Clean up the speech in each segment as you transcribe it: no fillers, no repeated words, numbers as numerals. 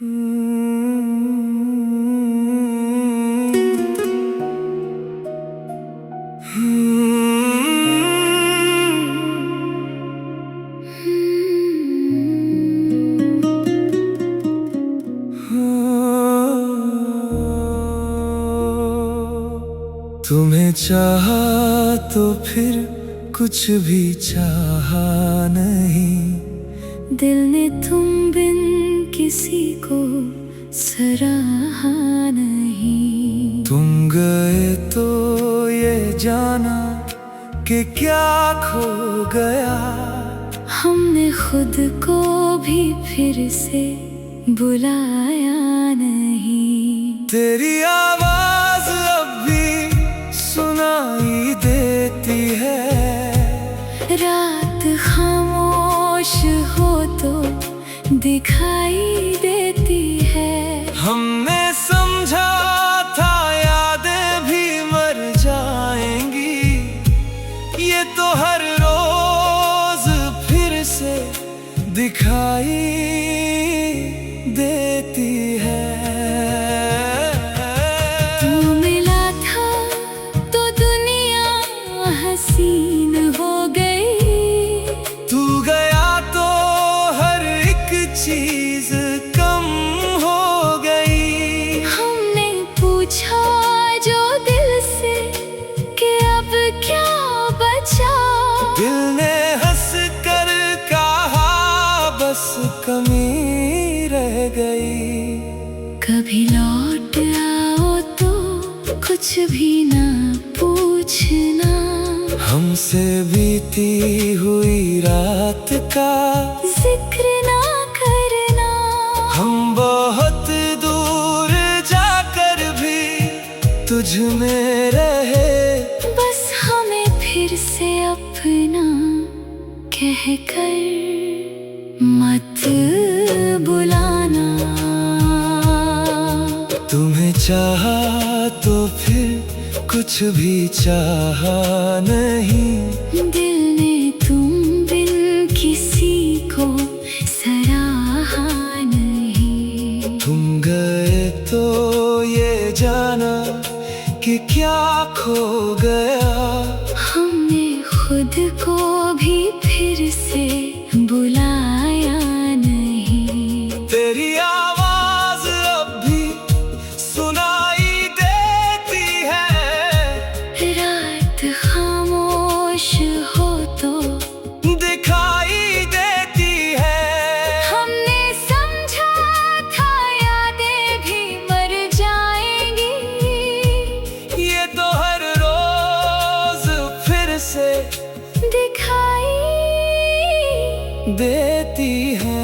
तुम्हें चाहा तो फिर कुछ भी चाहा नहीं। दिल ने तुम बिन किसी को सराहा नहीं। तुम गए तो ये जाना कि क्या खो गया। हमने खुद को भी फिर से बुलाया नहीं। तेरी आवाज अब भी सुनाई देती है। रात खामोश हो तो दिखाई देती है। हमने समझा था यादें भी मर जाएंगी, ये तो हर रोज फिर से दिखाई देती है। तू मिला था तो दुनिया हसीन हो गई। तू गया तो हर एक चीज कम हो गई। हमने पूछा जो दिल से कि अब क्या बचा। दिल ने हंस कर कहा बस कमी रह गई। कभी लौट आओ तो कुछ भी ना पूछना। हमसे बीती हुई रात का जिक्र ना करना। हम बहुत दूर जाकर भी तुझ में रहे। बस हमें फिर से अपना कहकर मत बुलाना। तुम्हें चाहा तो फिर कुछ भी चाहा नहीं। दिल ने तुम बिन किसी को सराहा नहीं। तुम गए तो ये जाना कि क्या खो गया। हमने खुद को भी फिर से बुलाया नहीं। तेरी आवाज अब भी सुनाई देती है। रात खामोश हो तो दिखाई देती है। हमने समझा था यादें भी मर जाएंगी। ये तो हर रोज फिर से दिखाई देती है।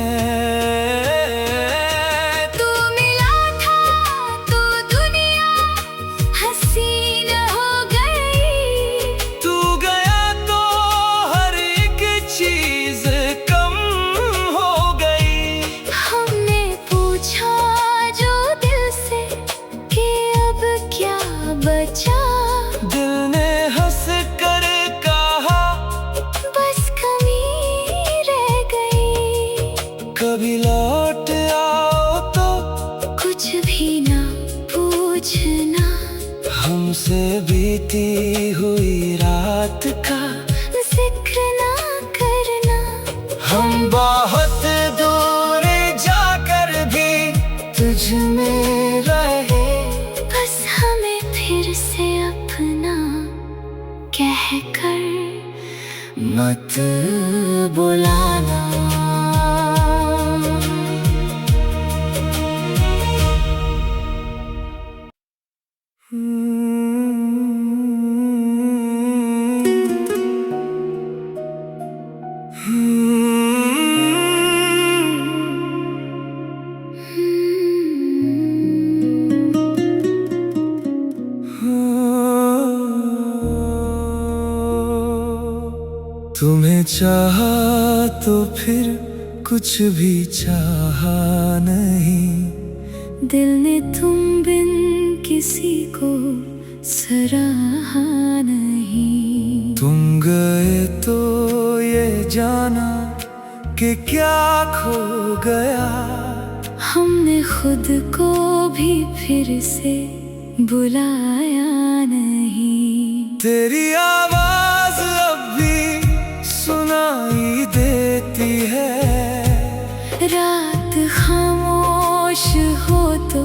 तू मिला था तो दुनिया हसीन हो गई। तू गया तो हर एक चीज कम हो गई। हमने पूछा जो दिल से कि अब क्या बचा। दिल ने हंस कर कहा बस कमी रह गई। कभी लौट आओ तो कुछ भी ना पूछना। हमसे बीती हुई रात का जिक्र ना करना। हम बहुत दूर जाकर भी तुझ में रहे। बस हमें फिर से अपना कहकर मत बुलाना। तुम्हें चाहा तो फिर कुछ भी चाहा नहीं। दिल ने तुम बिन किसी को सराहा नहीं। तुम गए तो ये जाना कि क्या खो गया। हमने खुद को भी फिर से बुलाया नहीं। तेरी आवाज अब भी सुनाई देती है। रात खामोश हो तो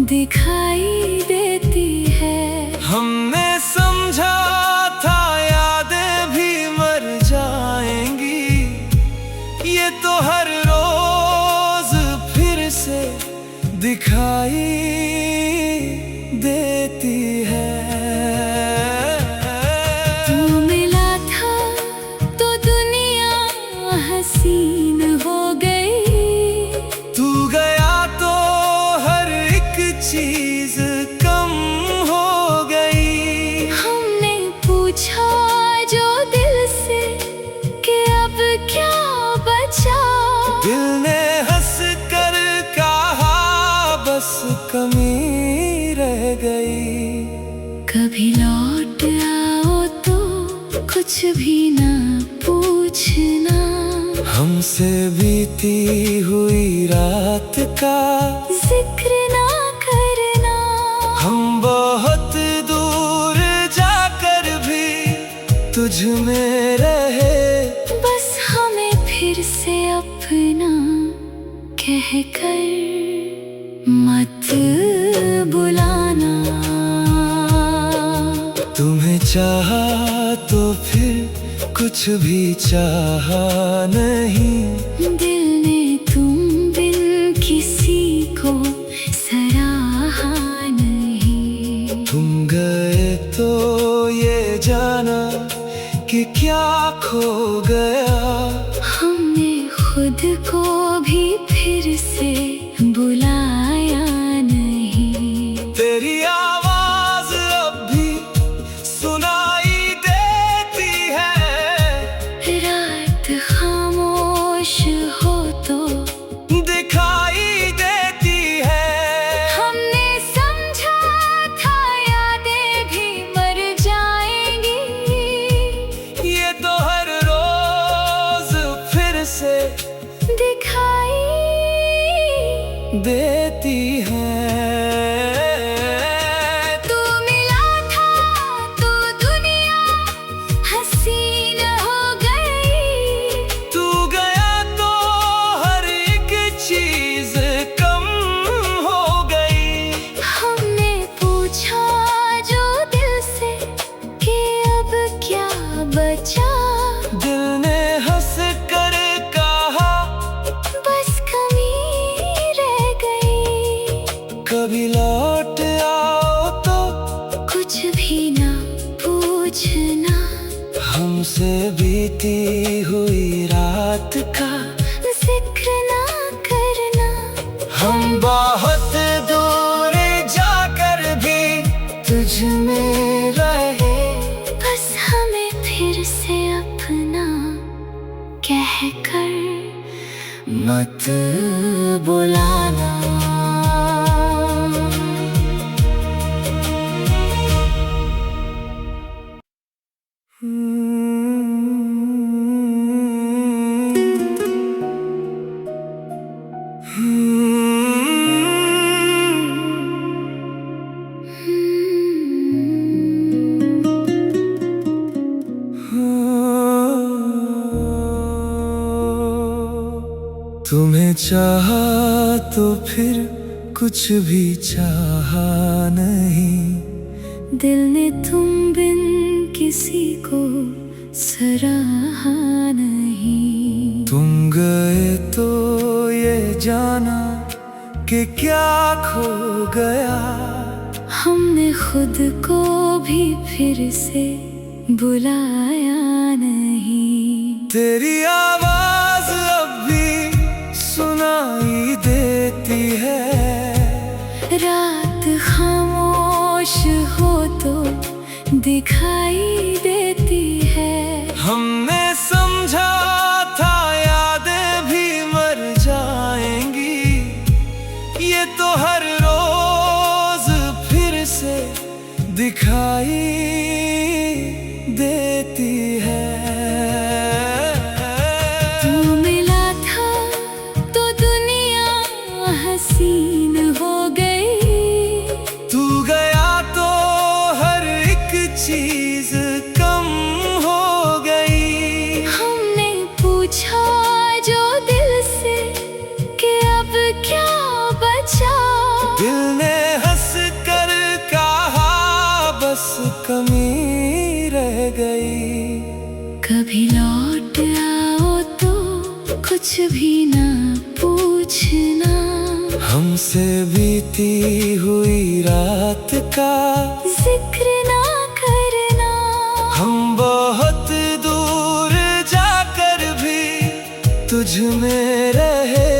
दिखाई देती है। हमने समझा था यादें भी मर जाएंगी, ये तो हर रोज फिर से दिखाई देती है। तू मिला था तो दुनिया हसीन हो गई। तू गया तो हर एक चीज कम हो गई। हमने पूछा जो दिल से कि अब क्या बचा। दिल ने हंस कर कहा बस कमी रह गई। कभी लौट आओ तो कुछ भी ना पूछना। हमसे बीती हुई रात का जिक्र ना करना। हम बहुत दूर जाकर भी तुझ में रहे। बस हमें फिर से अपना कहकर मत बुलाना। तुम्हें चाहा तो फिर कुछ भी चाहा नहीं। दिल ने तुम बिन किसी को सराहा नहीं। तुम गए तो ये जाना कि क्या खो गया। हमने खुद को भी फिर से बुलाया नहीं। तेरी आवाज अब भी सुनाई देती है। रात खामोश हो तो दिखाई देती है। हमने समझा था यादें भी मर जाएंगी। ये तो हर रोज फिर से दिखाई देती है। तू मिला था तो दुनिया हसीन हो गई। तू गया तो हर एक चीज कम हो गई। हमने पूछा जो दिल से कि अब क्या बचा। दिल ने हंस कर कहा बस कमी रह गई। कभी लौट आओ तो कुछ भी ना पूछना। हमसे बीती हुई रात का जिक्र ना करना। हम बहुत दूर जाकर भी तुझ में रहे। बस हमें फिर से अपना कहकर मत बुलाना। तुम्हें चाहा तो फिर कुछ भी चाहा नहीं। दिल ने तुम बिन किसी को सराहा नहीं। तुम गए तो ये जाना कि क्या खो गया। हमने खुद को भी फिर से बुलाया नहीं। तेरी आवाज अब भी सुनाई देती है। रात खामोश हो तो दिखाई देती है। हमने समझा था यादें भी मर जाएंगी, ये तो हर रोज फिर से दिखाई देती है। तू मिला था तो दुनिया हसीन हो गई। तू गया तो हर एक चीज कम हो गई। हमने पूछा जो दिल से कि अब क्या बचा। दिल ने हंस कर कहा बस कमी रह गई। कभी लौट आओ तो कुछ भी ना पूछना। हमसे बीती हुई रात का जिक्र ना करना। हम बहुत दूर जाकर भी तुझ में रहे।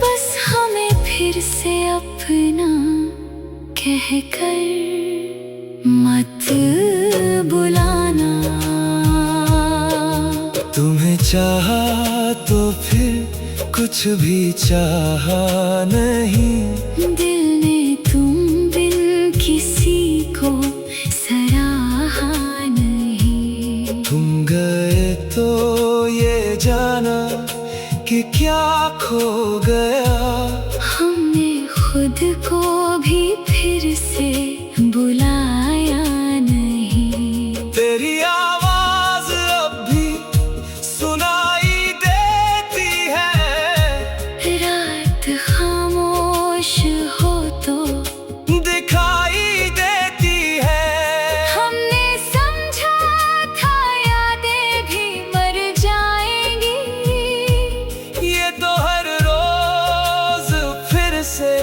बस हमें फिर से अपना कहकर मत बुलाना। तुम्हें चाहा तो फिर कुछ भी चाहा नहीं। दिल ने तुम बिन किसी को सराहा नहीं। तुम गए तो ये जाना कि क्या खो गया। हमने खुद को भी फिर से बुलाया नहीं। तेरी आवाज अब भी सुनाई देती है। रात खामोश हो तो दिखाई देती है। हमने समझा था यादें भी मर जाएंगी। ये तो हर रोज फिर से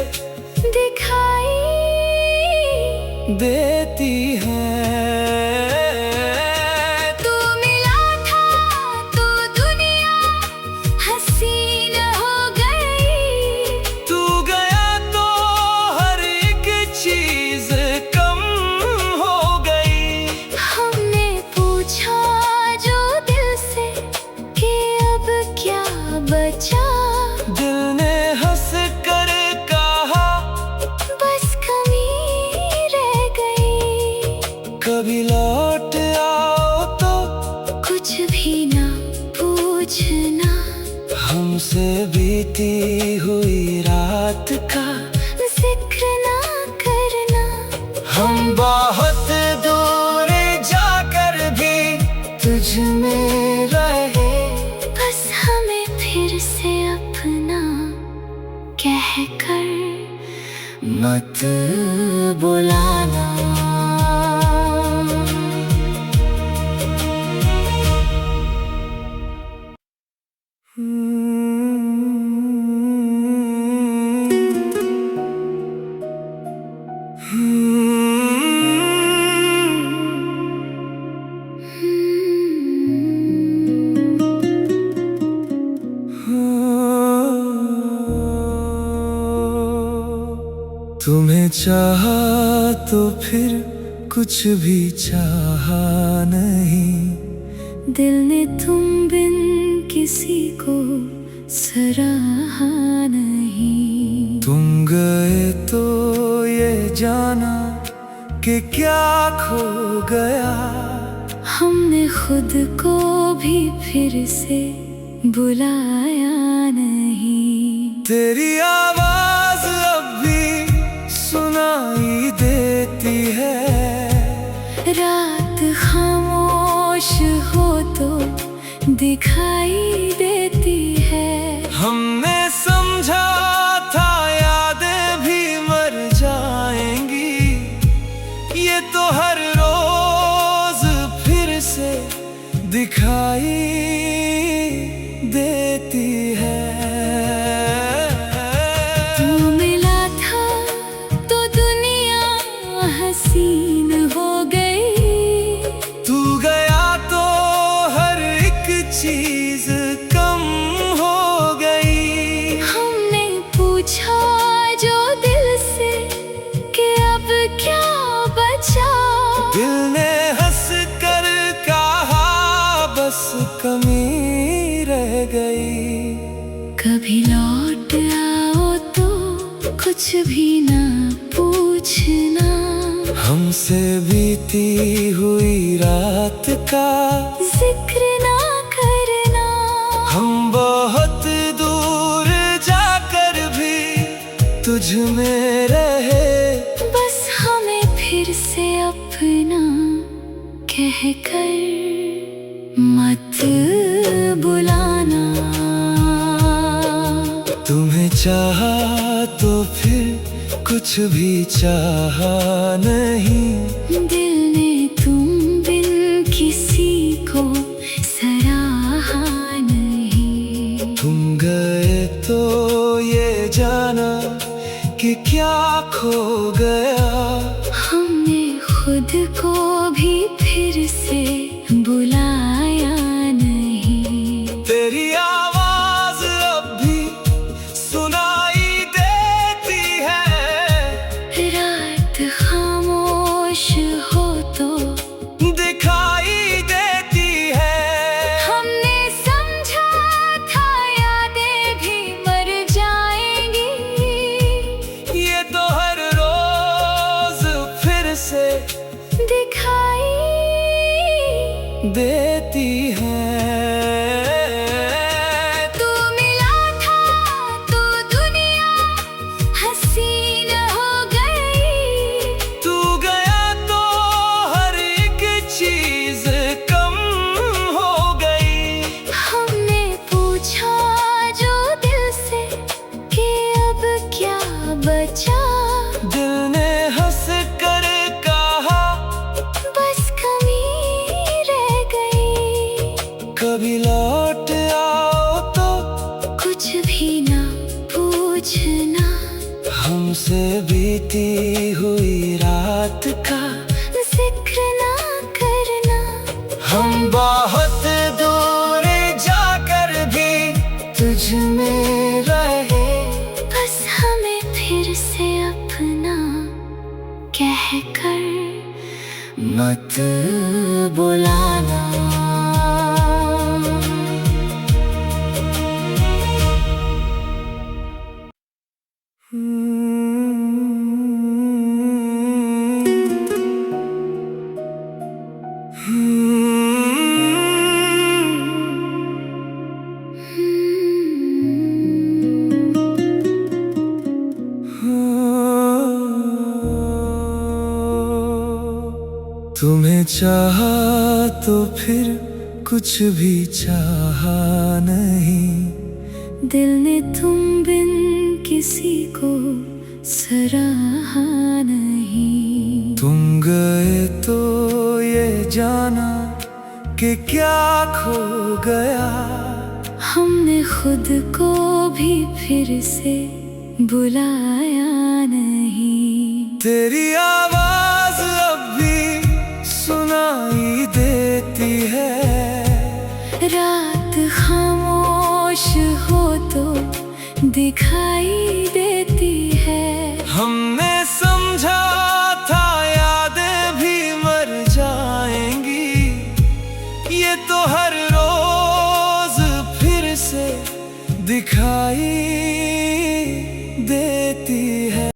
दिखाई देती है। तू मिला था तो दुनिया हसीन हो गई। तू गया तो हर एक चीज कम हो गई। हमने पूछा जो दिल से कि अब क्या बचा। दिल ने हंस कर कहा बस कमी रह गई। कभी लौट आओ तो कुछ भी ना पूछना। हमसे बीती हुई रात का जिक्र ना करना। हम बहुत दूर जाकर भी तुझ में रहे। बस हमें फिर से अपना कहकर मत बुलाना। तुम्हें चाहा तो फिर कुछ भी चाहा नहीं। दिल ने तुम बिन किसी को सराहा नहीं। तुम गए तो ये जाना कि क्या खो गया। हमने खुद को भी फिर से बुलाया नहीं। तेरी आवाज अब भी सुनाई देती है। रात खामोश हो तो दिखाई देती है। हमने समझा था यादें भी मर जाएंगी। ये तो हर रोज फिर से दिखाई देती है। तू मिला था तो दुनिया हसीन हो गई। तू गया तो हर एक चीज कम हो गई। हमने पूछा जो दिल से कि अब क्या बचा। दिल ने हंस कर कहा बस कमी रह गई। कभी लौट आओ तो कुछ भी ना पूछना। हमसे बीती हुई रात का जिक्र ना करना। हम बहुत दूर जाकर भी तुझ में रहे। बस हमें फिर से अपना कहकर मत बुलाना। तुम्हें चाहा तो फिर कुछ भी चाहा नहीं। दिल ने तुम बिन किसी को सराहा नहीं। तुम गए तो ये जाना कि क्या खो गया। हमने खुद को भी फिर से बुलाया नहीं। तेरी आवाज अब भी सुनाई देती है। रात खामोश हो तो दिखाई देती है। हमने समझा था यादें भी मर जाएंगी। ये तो हर रोज फिर से दिखाई देती है। तू मिला था तो दुनिया हसीन हो गई। तू गया तो हर एक चीज कम हो गई। हमने पूछा जो दिल से कि अब क्या बचा। दिल ने हंस कर कहा बस कमी रह गई। कभी लौट आओ तो कुछ भी ना पूछना। हमसे बीती हुई रात का जिक्र ना करना। हम बहुत दूर जाकर भी तुझ में रहे। बस हमें फिर से अपना कहकर मत बुलाना। तुम्हें चाहा तो फिर कुछ भी चाहा नहीं। दिल ने तुम बिन किसी को सराहा नहीं। तुम गए तो ये जाना कि क्या खो गया। हमने खुद को भी फिर से बुलाया नहीं। तेरी आवाज अब भी सुनाई देती है। रात खामोश हो तो दिखाई देती है। हमने समझा था यादें भी मर जाएंगी। ये तो हर रोज फिर से दिखाई देती